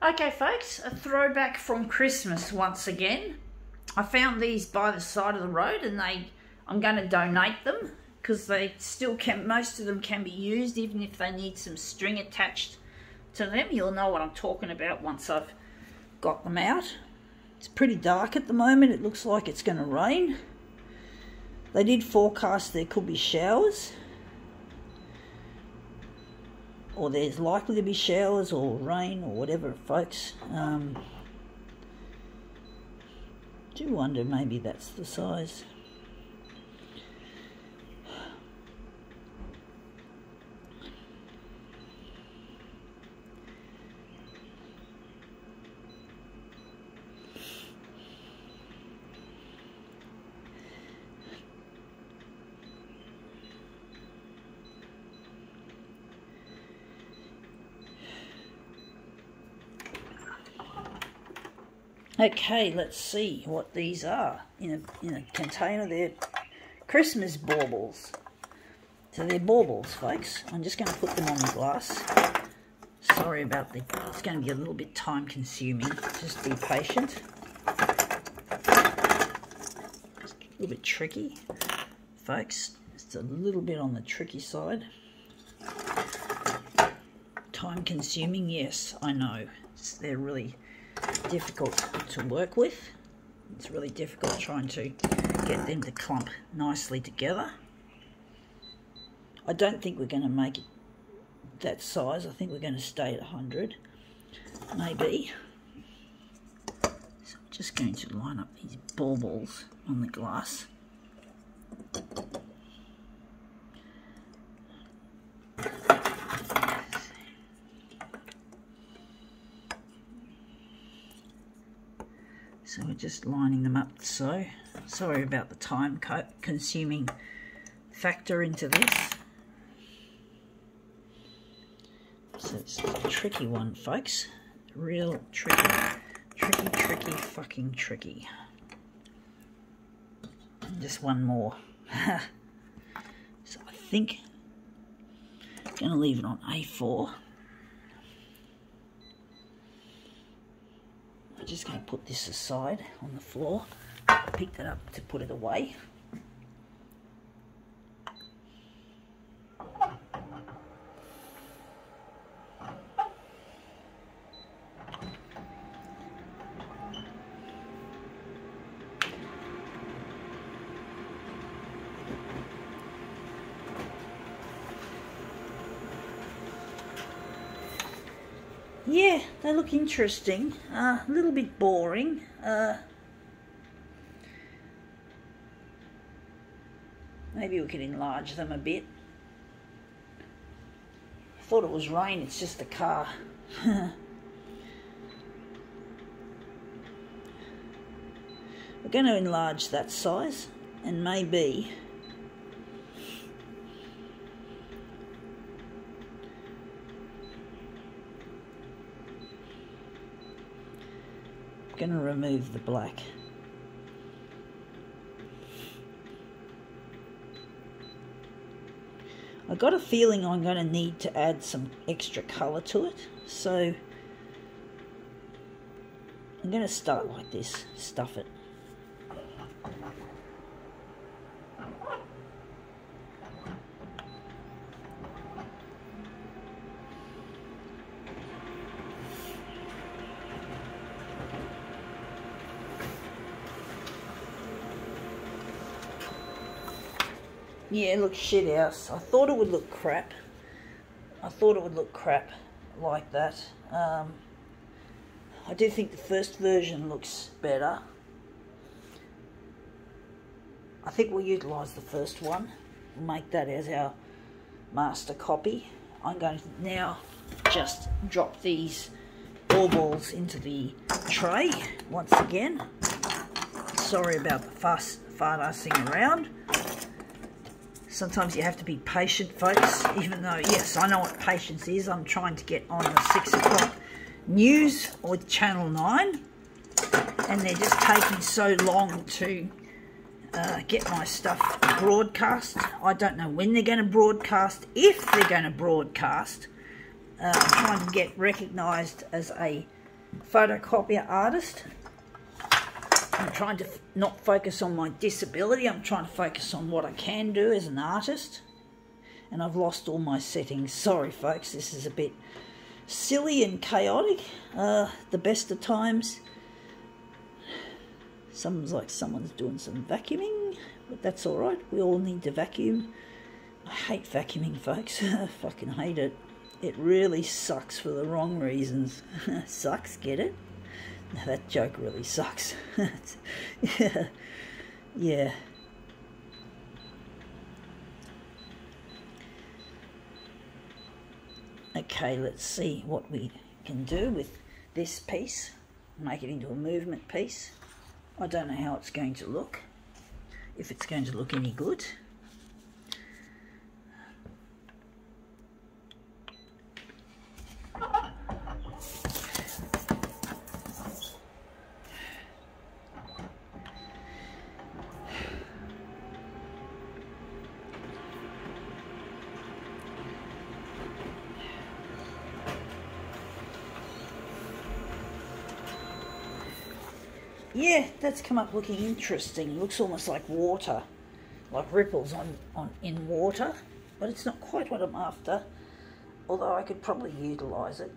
Okay folks, a throwback from Christmas once again. I found these by the side of the road and I'm going to donate them because they still can, most of them can be used even if they need some string attached to them. You'll know what I'm talking about once I've got them out. It's pretty dark at the moment, it looks like it's going to rain. They did forecast there could be showers, or there's likely to be showers or rain or whatever, folks. Do wonder maybe that's the size. Okay, let's see what these are in a container. They're Christmas baubles. So they're baubles, folks. I'm just going to put them on the glass. Sorry about it's going to be a little bit time consuming. Just be patient. It's a little bit tricky, folks. It's a little bit on the tricky side. Time consuming, yes, I know. They're really difficult to work with. It's really difficult trying to get them to clump nicely together. I don't think we're going to make it that size. I think we're going to stay at 100, maybe. So I'm just going to line up these baubles on the glass. So we're just lining them up so. Sorry about the time consuming factor into this. So it's a tricky one, folks. Real tricky. Tricky, fucking tricky. And just one more. So I think I'm going to leave it on A4. I'm just going to put this aside on the floor, pick that up to put it away. Yeah, they look interesting, a little bit boring. Maybe we could enlarge them a bit. I thought it was rain, it's just a car. We're going to enlarge that size and maybe going to remove the black. I got a feeling I'm going to need to add some extra colour to it, so I'm going to start like this, stuff it. Yeah, look, shit house. I thought it would look crap. I thought it would look crap like that. I do think the first version looks better. I think we'll utilise the first one. We'll make that as our master copy. I'm going to now just drop these baubles into the tray once again. Sorry about the fart-assing around. Sometimes you have to be patient, folks, even though, yes, I know what patience is. I'm trying to get on the 6 o'clock news with Channel 9, and they're just taking so long to get my stuff broadcast. I don't know when they're going to broadcast, if they're going to broadcast. I'm trying to get recognised as a photocopier artist. I'm trying to not focus on my disability. I'm trying to focus on what I can do as an artist. And I've lost all my settings. Sorry, folks, this is a bit silly and chaotic. The best of times. Sounds like someone's doing some vacuuming, but that's all right. We all need to vacuum. I hate vacuuming, folks. I fucking hate it. It really sucks for the wrong reasons. Sucks, get it? Now that joke really sucks. Yeah. Yeah. Okay, let's see what we can do with this piece. Make it into a movement piece. I don't know how it's going to look. If it's going to look any good. Yeah, that's come up looking interesting. Looks almost like water, like ripples in water, but it's not quite what I'm after, although I could probably utilise it.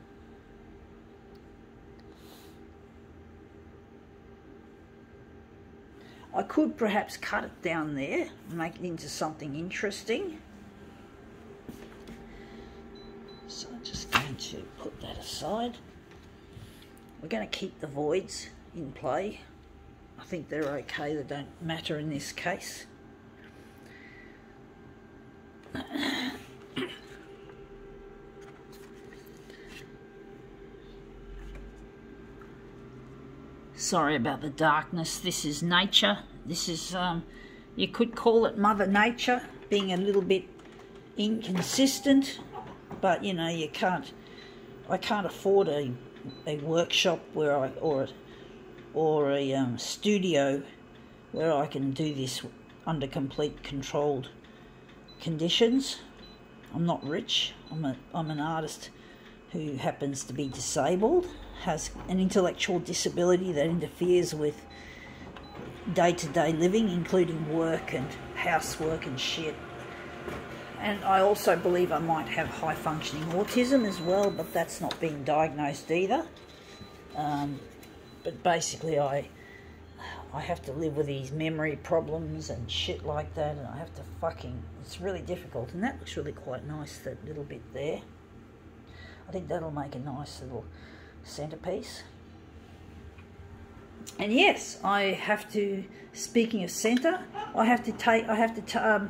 I could perhaps cut it down there and make it into something interesting. So I'm just going to put that aside. We're going to keep the voids in play. I think they're okay, they don't matter in this case. Sorry about the darkness. This is nature. This is, you could call it Mother Nature, being a little bit inconsistent, but you know, I can't afford a workshop where or a studio where I can do this under complete controlled conditions. I'm not rich. I'm an artist who happens to be disabled, has an intellectual disability that interferes with day-to-day living, including work and housework and shit. And I also believe I might have high-functioning autism as well, but that's not been diagnosed either. But basically I have to live with these memory problems and shit like that, and I have to it's really difficult. And that looks really quite nice, that little bit there. I think that'll make a nice little centerpiece. And yes, I have to, speaking of centre, I have to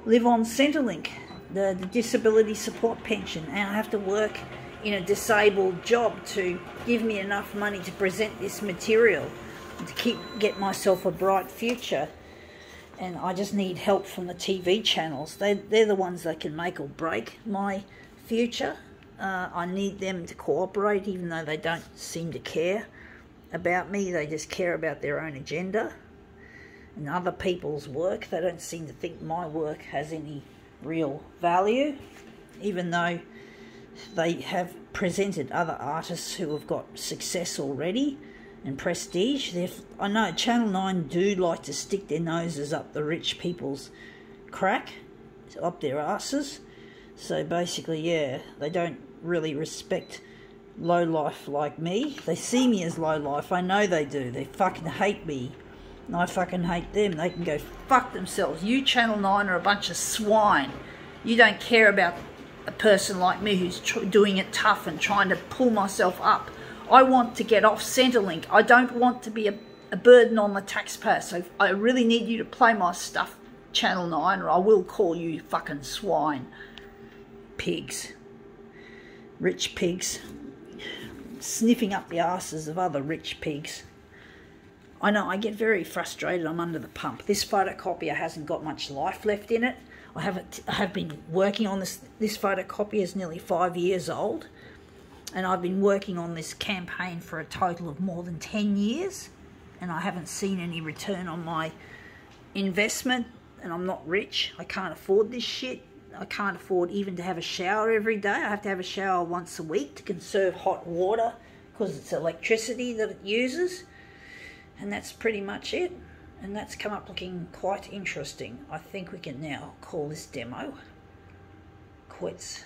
live on Centrelink, the disability support pension, and I have to work in a disabled job to give me enough money to present this material and to get myself a bright future. And I just need help from the TV channels. They're the ones that can make or break my future. I need them to cooperate, even though they don't seem to care about me. They just care about their own agenda and other people's work. They don't seem to think my work has any real value, even though they have presented other artists who have got success already and prestige. I know Channel 9 do like to stick their noses up the rich people's crack, up their asses. So basically, yeah, they don't really respect low life like me. They see me as low life. I know they do. They fucking hate me. And I fucking hate them. They can go fuck themselves. You Channel 9 are a bunch of swine. You don't care about a person like me who's doing it tough and trying to pull myself up. I want to get off Centrelink. I don't want to be a burden on the taxpayer. So I really need you to play my stuff, Channel 9, or I will call you fucking swine. Pigs. Rich pigs. Sniffing up the asses of other rich pigs. I know, I get very frustrated. I'm under the pump. This photocopier hasn't got much life left in it. I have been working on this photocopier is nearly 5 years old, and I've been working on this campaign for a total of more than 10 years, and I haven't seen any return on my investment, and I'm not rich. I can't afford this shit. I can't afford even to have a shower every day. I have to have a shower once a week to conserve hot water, because it's electricity that it uses. And that's pretty much it. And that's come up looking quite interesting. I think we can now call this demo quits.